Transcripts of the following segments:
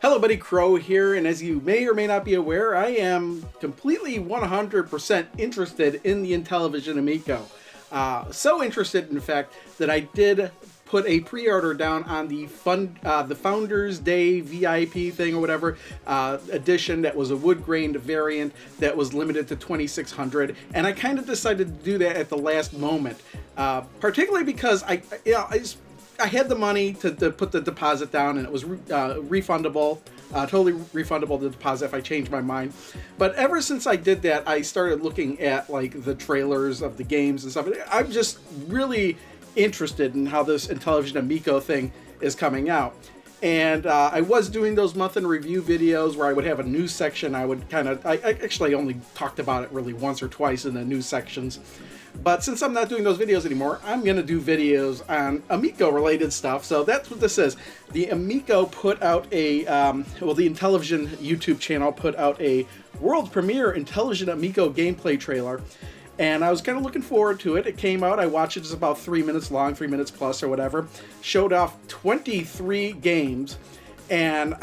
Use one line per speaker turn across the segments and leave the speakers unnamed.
Hello, Buddy Crow here, and as you may or may not be aware, I am completely 100% interested in the Intellivision Amico. So interested, in fact, that I did put a pre-order down on the Founders Day VIP thing or whatever edition that was a wood-grained variant that was limited to 2,600, and I kind of decided to do that at the last moment, particularly because I had the money to put the deposit down, and it was refundable, totally refundable, the deposit, if I changed my mind. But ever since I did that, I started looking at like the trailers of the games and stuff. I'm just really interested in how this Intellivision Amico thing is coming out. And I was doing those month in review videos where I would have a news section. I actually only talked about it really once or twice in the news sections. But since I'm not doing those videos anymore, I'm going to do videos on Amico-related stuff. So that's what this is. The Amico put out the Intellivision YouTube channel put out a world premiere Intellivision Amico gameplay trailer. And I was kind of looking forward to it. It came out, I watched it, it's about 3 minutes long, 3 minutes plus or whatever. Showed off 23 games. And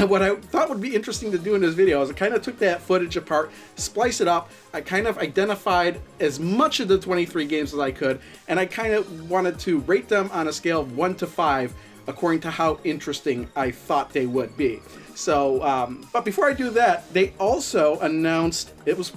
what I thought would be interesting to do in this video is I kind of took that footage apart, spliced it up. I kind of identified as much of the 23 games as I could, and I kind of wanted to rate them on a scale of 1 to 5 according to how interesting I thought they would be. So, but before I do that, they also announced,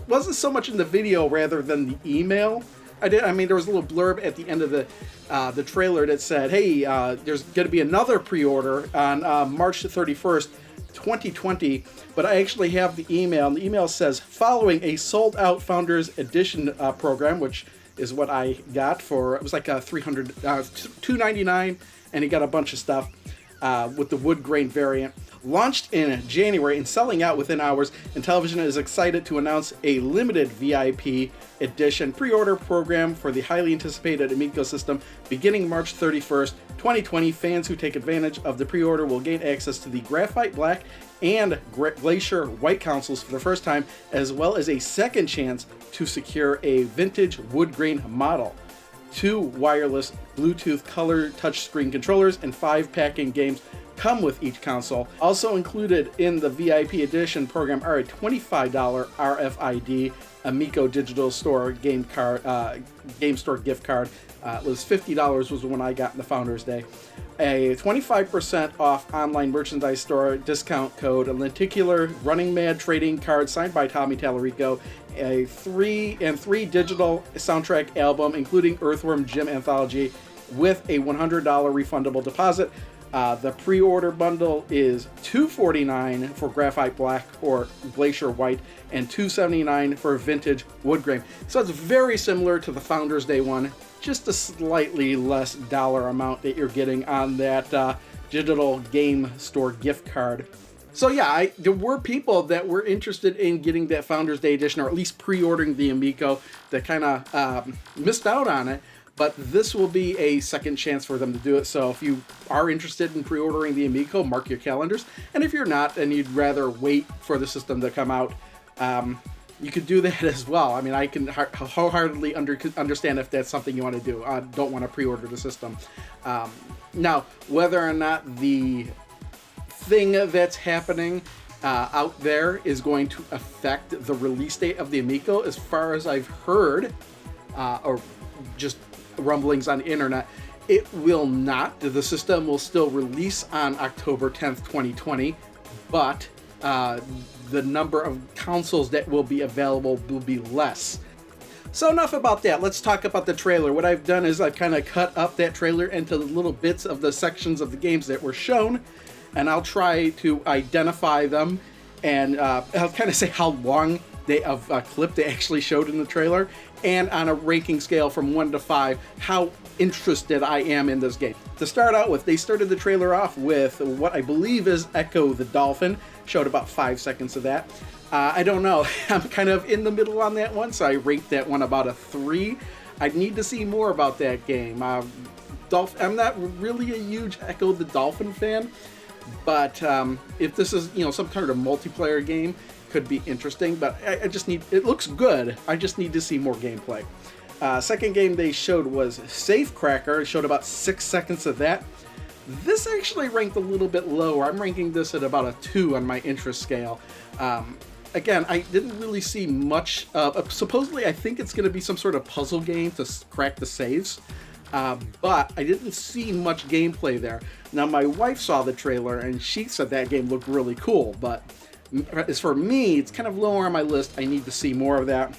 wasn't so much in the video rather than the email. There was a little blurb at the end of the trailer that said, hey, there's going to be another pre-order on March 31st, 2020, but I actually have the email, and the email says, following a sold-out Founders Edition program, which is what I got for, it was like $299, and he got a bunch of stuff with the wood grain variant. Launched in January and selling out within hours, Intellivision is excited to announce a limited VIP edition pre-order program for the highly anticipated Amico system beginning March 31st, 2020. Fans who take advantage of the pre-order will gain access to the Graphite Black and Glacier White consoles for the first time, as well as a second chance to secure a vintage wood grain model, 2 wireless Bluetooth color touchscreen controllers, and 5 packing games come with each console. Also included in the VIP edition program are a $25 RFID Amico Digital Store game store gift card. It was $50 was the one I got in the Founders Day. A 25% off online merchandise store discount code, a lenticular Running Mad trading card signed by Tommy Tallarico, a 3 digital soundtrack album including Earthworm Jim Anthology with a $100 refundable deposit. The pre-order bundle is $249 for Graphite Black or Glacier White and $279 for Vintage Wood Grain. So it's very similar to the Founders Day one, just a slightly less dollar amount that you're getting on that digital game store gift card. So yeah, there were people that were interested in getting that Founders Day edition, or at least pre-ordering the Amico, that kind of missed out on it. But this will be a second chance for them to do it. So if you are interested in pre-ordering the Amico, mark your calendars. And if you're not, and you'd rather wait for the system to come out, you could do that as well. I mean, I can wholeheartedly understand if that's something you want to do. I don't want to pre-order the system. Now, whether or not the thing that's happening out there is going to affect the release date of the Amico, as far as I've heard, or just rumblings on the internet, it will not. The system will still release on October 10th, 2020, but the number of consoles that will be available will be less. So enough about that. Let's talk about the trailer. What I've done is I've kind of cut up that trailer into the little bits of the sections of the games that were shown, and I'll try to identify them, and I'll kind of say how long of a clip they actually showed in the trailer, and on a ranking scale from 1 to 5, how interested I am in this game. To start out with, they started the trailer off with what I believe is Ecco the Dolphin. Showed about 5 seconds of that. I don't know, I'm kind of in the middle on that one, so I rate that one about a 3. I need to see more about that game. I'm not really a huge Ecco the Dolphin fan, but if this is, some kind of multiplayer game, could be interesting, but it looks good. I just need to see more gameplay. Second game they showed was Safecracker. It showed about 6 seconds of that. This actually ranked a little bit lower. I'm ranking this at about a 2 on my interest scale. Again, I didn't really see much. Supposedly, I think it's going to be some sort of puzzle game to crack the saves. But I didn't see much gameplay there. Now, my wife saw the trailer, and she said that game looked really cool. But as for me, it's kind of lower on my list. I need to see more of that.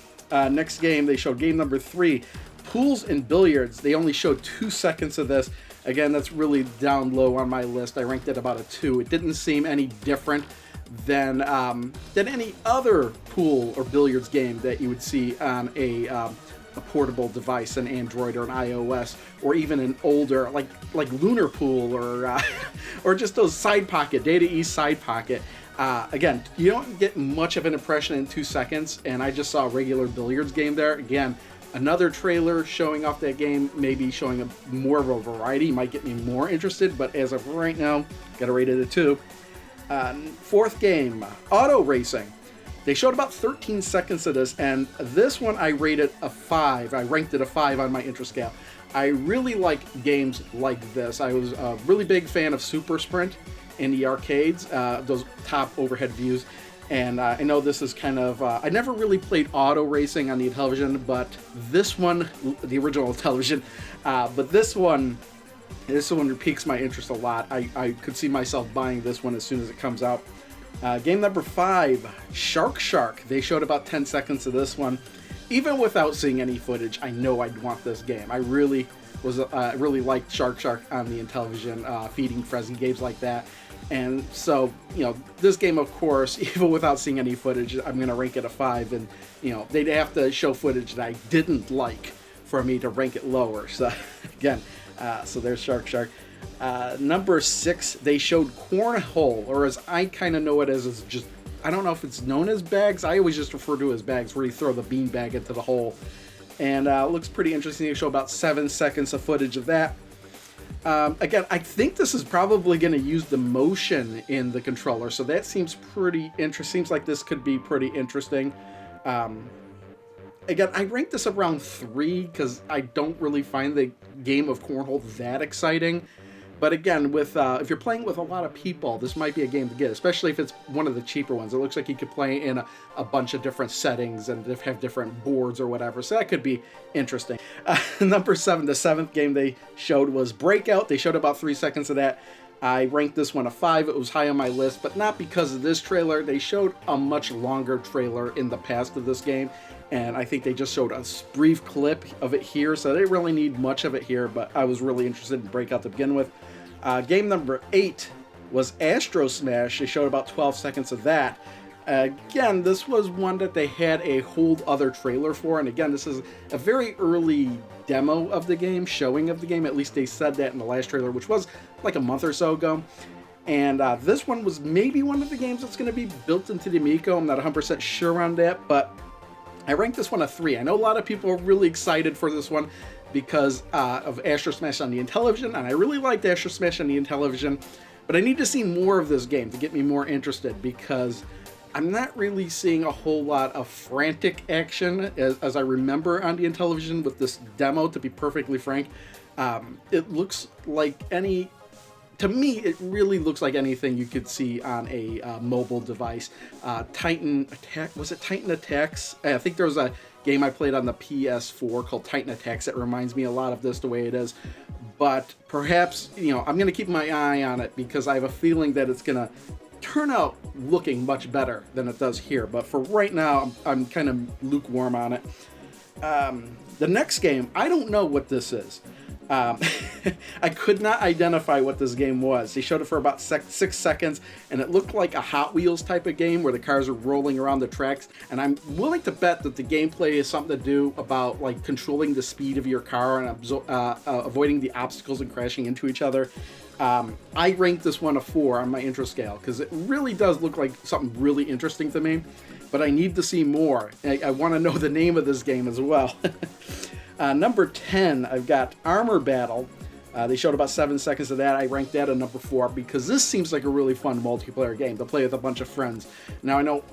Next game, they showed game number 3, Pools and Billiards. They only showed 2 seconds of this. Again, that's really down low on my list. I ranked it about a 2. It didn't seem any different than any other pool or billiards game that you would see on a portable device, an Android or an iOS, or even an older like Lunar Pool or just those Side Pocket, Data East Side Pocket. Again, you don't get much of an impression in 2 seconds, and I just saw a regular billiards game there. Again, another trailer showing off that game, maybe showing more of a variety, might get me more interested, but as of right now, gotta rate it a 2. Fourth game, Auto Racing. They showed about 13 seconds of this, and this one I rated a 5. I ranked it a 5 on my interest scale. I really like games like this. I was a really big fan of Super Sprint in the arcades, those top overhead views. And I know this is kind of, I never really played auto racing on the television, but this one, the original television, but this one piques my interest a lot. I could see myself buying this one as soon as it comes out. Game number 5, Shark. They showed about 10 seconds of this one. Even without seeing any footage, I know I'd want this game. I really liked Shark on the Intellivision, feeding Fresny games like that. And so, this game, of course, even without seeing any footage, I'm going to rank it a 5. And, they'd have to show footage that I didn't like for me to rank it lower. So, again, so there's Shark. Number 6, they showed Cornhole, or as I kind of know it as, is just, I don't know if it's known as bags. I always just refer to it as bags, where you throw the bean bag into the hole. And it looks pretty interesting. They show about 7 seconds of footage of that. Again, I think this is probably going to use the motion in the controller, so that seems pretty interesting. Seems like this could be pretty interesting. Again, I ranked this around 3 because I don't really find the game of Cornhole that exciting. But again, with if you're playing with a lot of people, this might be a game to get, especially if it's one of the cheaper ones. It looks like you could play in a bunch of different settings and have different boards or whatever, so that could be interesting. Number 7, the 7th game they showed was Breakout. They showed about 3 seconds of that. I ranked this one a 5. It was high on my list, but not because of this trailer. They showed a much longer trailer in the past of this game, and I think they just showed a brief clip of it here, so they didn't really need much of it here, but I was really interested in Breakout to begin with. Game number 8 was Astro Smash. They showed about 12 seconds of that. Again, this was one that they had a whole other trailer for, and again, this is a very early demo of the game, showing of the game. At least they said that in the last trailer, which was like a month or so ago. And this one was maybe one of the games that's going to be built into the Amico. I'm not 100% sure on that, but I ranked this one a 3. I know a lot of people are really excited for this one because of Astro Smash on the Intellivision, and I really liked Astro Smash on the Intellivision, but I need to see more of this game to get me more interested, because I'm not really seeing a whole lot of frantic action as I remember on the Intellivision with this demo, to be perfectly frank. It looks like to me, it really looks like anything you could see on a mobile device. Titan Attack, was it Titan Attacks? I think there was a game I played on the PS4 called Titan Attacks that reminds me a lot of this, the way it is. But perhaps, I'm going to keep my eye on it, because I have a feeling that it's going to turn out looking much better than it does here. But for right now, I'm kind of lukewarm on it. The next game, I don't know what this is. I could not identify what this game was. They showed it for about 6 seconds, and it looked like a Hot Wheels type of game where the cars are rolling around the tracks, and I'm willing to bet that the gameplay is something to do about like controlling the speed of your car and avoiding the obstacles and crashing into each other. I ranked this one a 4 on my interest scale, because it really does look like something really interesting to me, but I need to see more. I want to know the name of this game as well. Number 10, I've got Armor Battle. They showed about 7 seconds of that. I ranked that at number 4 because this seems like a really fun multiplayer game to play with a bunch of friends. Now, I know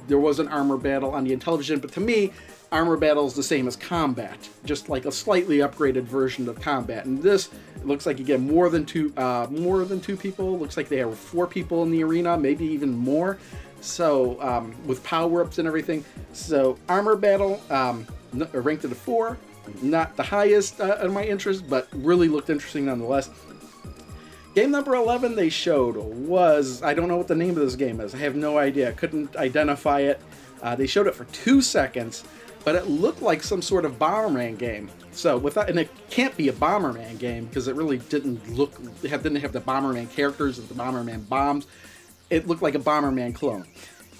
there was an Armor Battle on the Intellivision, but to me, Armor Battle is the same as Combat, just like a slightly upgraded version of Combat. And this It looks like you get more than two people. Looks like they have 4 people in the arena, maybe even more. So with power-ups and everything. So armor battle, ranked at a 4. Not the highest in my interest, but really looked interesting nonetheless. Game number 11 they showed was, I don't know what the name of this game is. I have no idea. Couldn't identify it. They showed it for 2 seconds, but it looked like some sort of Bomberman game. So and it can't be a Bomberman game because it really didn't have the Bomberman characters and the Bomberman bombs. It looked like a Bomberman clone.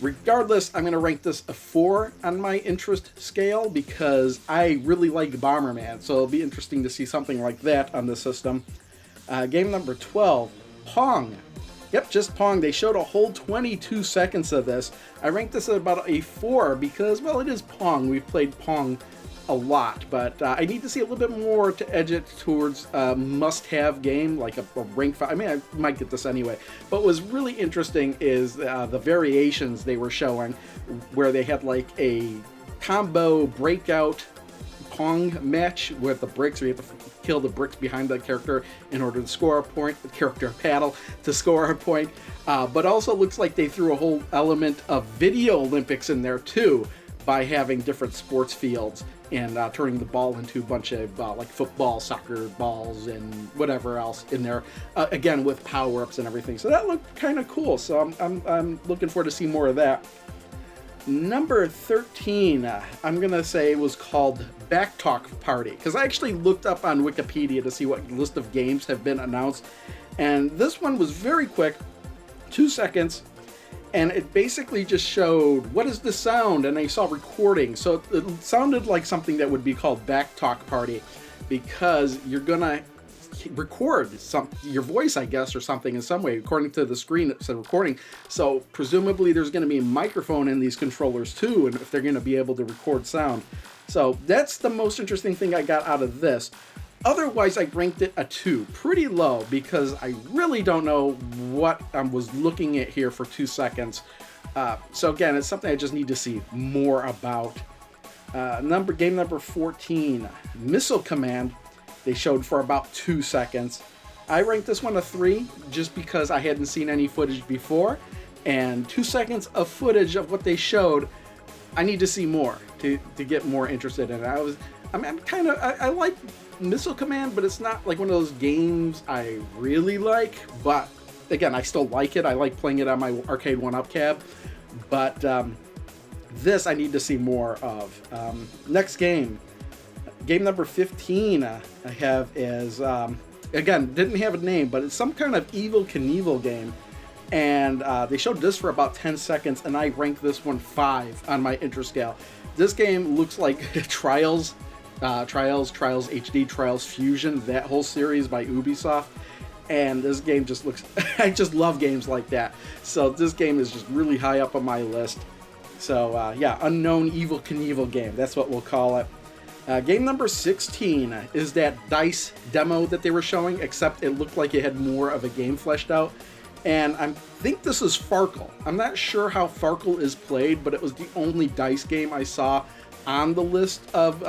Regardless, I'm going to rank this a 4 on my interest scale because I really like Bomberman, so it'll be interesting to see something like that on the system. Game number 12, Pong. Yep, just Pong. They showed a whole 22 seconds of this. I ranked this at about a 4 because, well, it is Pong. We've played Pong a lot, but I need to see a little bit more to edge it towards a must-have game, like a rank 5. I mean, I might get this anyway. But what was really interesting is the variations they were showing, where they had like a combo breakout Pong match with the bricks, where you have to kill the bricks behind the character in order to score a point, the character paddle to score a point. But also looks like they threw a whole element of video Olympics in there too, by having different sports fields and turning the ball into a bunch of like football, soccer balls, and whatever else in there. Again, with power-ups and everything. So that looked kind of cool. So I'm looking forward to see more of that. Number 13, I'm going to say was called Backtalk Party, because I actually looked up on Wikipedia to see what list of games have been announced, and this one was very quick, 2 seconds, and it basically just showed, what is the sound? And I saw recording, so it sounded like something that would be called Backtalk Party, because you're going to record your voice, I guess, or something in some way. According to the screen, it said recording. So presumably there's going to be a microphone in these controllers too, and if they're going to be able to record sound. So that's the most interesting thing I got out of this. Otherwise, I ranked it a 2, pretty low, because I really don't know what I was looking at here for 2 seconds. So again, it's something I just need to see more about. Game number 14, Missile Command. They showed for about 2 seconds. I ranked this one a 3 just because I hadn't seen any footage before, and 2 seconds of footage of what they showed, I need to see more to get more interested in it. I like Missile Command, but it's not like one of those games I really like. But again, I still like it. I like playing it on my arcade 1-up cab. But this I need to see more of. Next game. Game number 15 I have is, again, didn't have a name, but it's some kind of Evel Knievel game. And they showed this for about 10 seconds, and I ranked this one 5 on my interest scale. This game looks like Trials HD, Trials Fusion, that whole series by Ubisoft. And this game just looks, I just love games like that. So this game is just really high up on my list. So yeah, unknown Evel Knievel game, that's what we'll call it. Game number 16 is that dice demo that they were showing, except it looked like it had more of a game fleshed out. And I think this is Farkle. I'm not sure how Farkle is played, but it was the only dice game I saw on the list of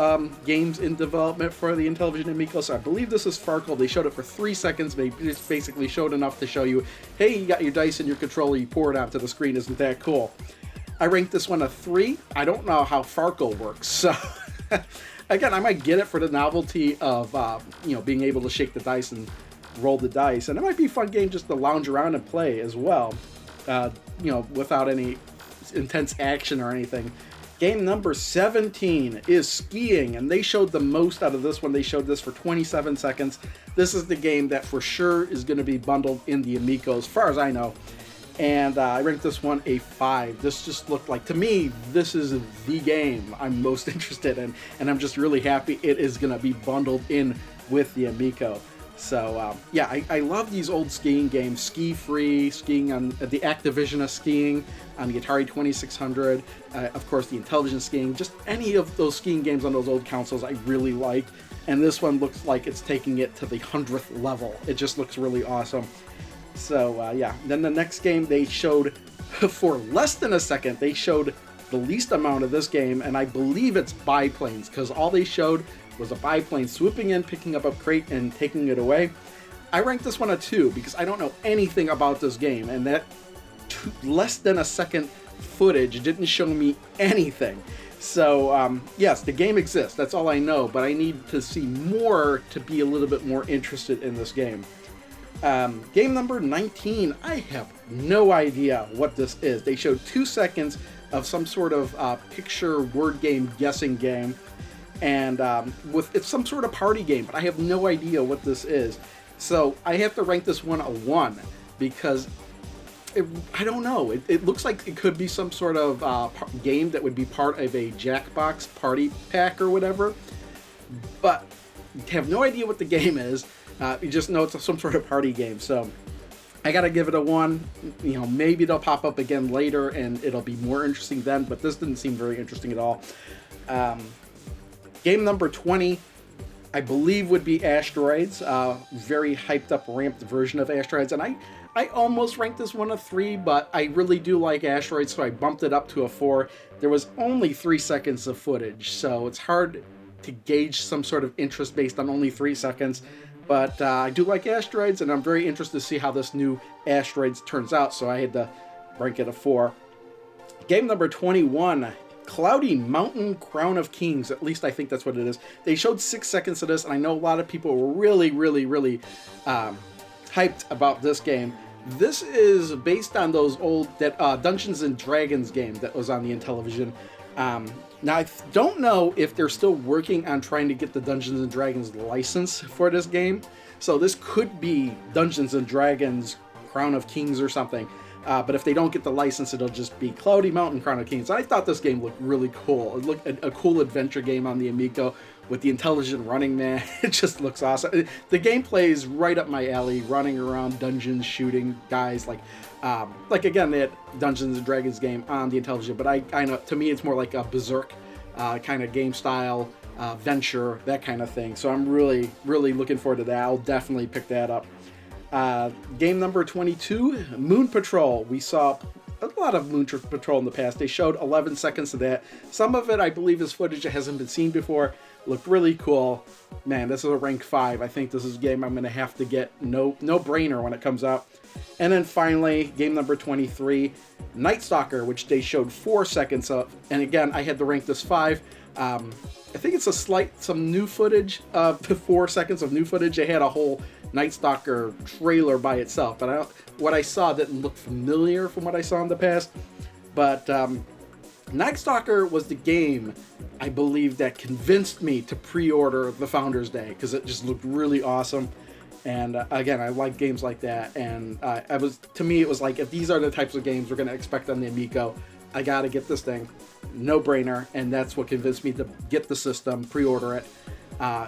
games in development for the Intellivision Amico. So I believe this is Farkle. They showed it for 3 seconds. They just basically showed enough to show you, hey, you got your dice in your controller, you pour it onto the screen. Isn't that cool? I ranked this one a 3. I don't know how Farkle works, so... Again, I might get it for the novelty of, being able to shake the dice and roll the dice. And it might be a fun game just to lounge around and play as well, without any intense action or anything. Game number 17 is Skiing, and they showed the most out of this one. They showed this for 27 seconds. This is the game that for sure is going to be bundled in the Amico, as far as I know. And I ranked this one a 5. This just looked like, to me, this is the game I'm most interested in, and I'm just really happy it is going to be bundled in with the Amico. So, yeah, I love these old skiing games. Ski Free, skiing on the Activision of skiing, on the Atari 2600, of course, the Intellivision skiing, just any of those skiing games on those old consoles I really like. And this one looks like it's taking it to the 100th level. It just looks really awesome. So, yeah, then the next game they showed for less than a second. They showed the least amount of this game, and I believe it's biplanes, because all they showed was a biplane swooping in, picking up a crate, and taking it away. I ranked this one a 2 because I don't know anything about this game, and that less than a second footage didn't show me anything. So, yes, the game exists. That's all I know, but I need to see more to be a little bit more interested in this game. Game number 19, I have no idea what this is. They showed 2 seconds of some sort of picture word game guessing game, and it's some sort of party game, but I have no idea what this is. So I have to rank this one a 1 because I don't know. It looks like it could be some sort of game that would be part of a Jackbox party pack or whatever, but have no idea what the game is. You just know it's some sort of party game, so I gotta give it a 1. You know, maybe they'll pop up again later and it'll be more interesting then, but this didn't seem very interesting at all. Game number 20, I believe, would be Asteroids. Very hyped up, ramped version of Asteroids, and I almost ranked this one a 3, but I really do like Asteroids, so I bumped it up to a 4. There was only 3 seconds of footage, so it's hard to gauge some sort of interest based on only 3 seconds. But I do like Asteroids, and I'm very interested to see how this new Asteroids turns out, so I had to rank it a 4. Game number 21, Cloudy Mountain Crown of Kings. At least I think that's what it is. They showed 6 seconds of this, and I know a lot of people were really hyped about this game. This is based on those old Dungeons and Dragons game that was on the Intellivision. Now, I don't know if they're still working on trying to get the Dungeons and Dragons license for this game. So this could be Dungeons and Dragons Crown of Kings or something. But if they don't get the license, it'll just be Cloudy Mountain Crown of Kings. I thought this game looked really cool. It looked a cool adventure game on the Amico with the Intellivision running man. It just looks awesome. The gameplay is right up my alley, running around dungeons, shooting guys. Like again, they had Dungeons and Dragons game on the Intellivision, but I know, to me, it's more like a Berserk kind of game style, venture, that kind of thing. So I'm really looking forward to that. I'll definitely pick that up. Game number 22, Moon Patrol. We saw a lot of Moon Patrol in the past. They showed 11 seconds of that. Some of it, I believe, is footage that hasn't been seen before. Looked really cool. Man, this is a rank 5. I think this is a game I'm going to have to get no-brainer when it comes out. And then finally, game number 23, Night Stalker, which they showed 4 seconds of. And again, I had to rank this 5. I think it's some new footage, 4 seconds of new footage. They had a whole Night Stalker trailer by itself, but what I saw didn't look familiar from what I saw in the past. But Night Stalker was the game, I believe, that convinced me to pre-order the Founders Day, because it just looked really awesome. And again, I like games like that, and to me it was like, if these are the types of games we're going to expect on the Amico, I gotta get this thing, no brainer. And that's what convinced me to get the system, pre-order it,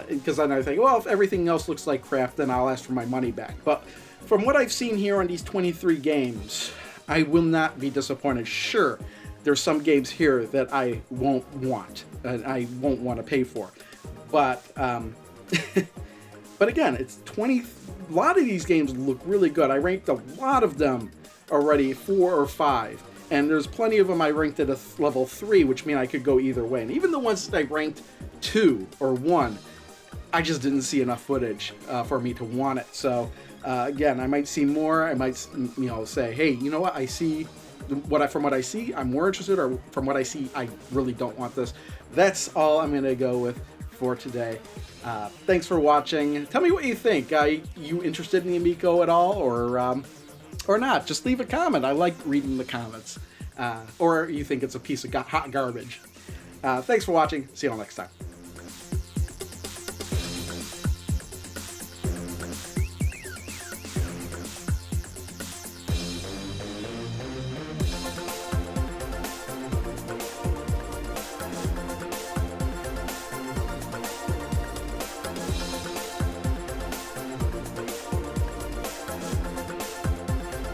because then I think, well, if everything else looks like crap, then I'll ask for my money back. But from what I've seen here on these 23 games, I will not be disappointed. Sure, there's some games here that I won't want, and I won't want to pay for, but but again, it's 20. A lot of these games look really good. I ranked a lot of them already 4 or 5, and there's plenty of them I ranked at a level 3, which means I could go either way. And even the ones that I ranked 2 or 1, I just didn't see enough footage for me to want it. So again, I might see more. I might, say, hey, you know what? I see from what I see, I'm more interested, or from what I see, I really don't want this. That's all I'm gonna go with for today. Thanks for watching. Tell me what you think. You interested in the Amico at all, or not? Just leave a comment. I like reading the comments. Or you think it's a piece of hot garbage. Thanks for watching. See you all next time.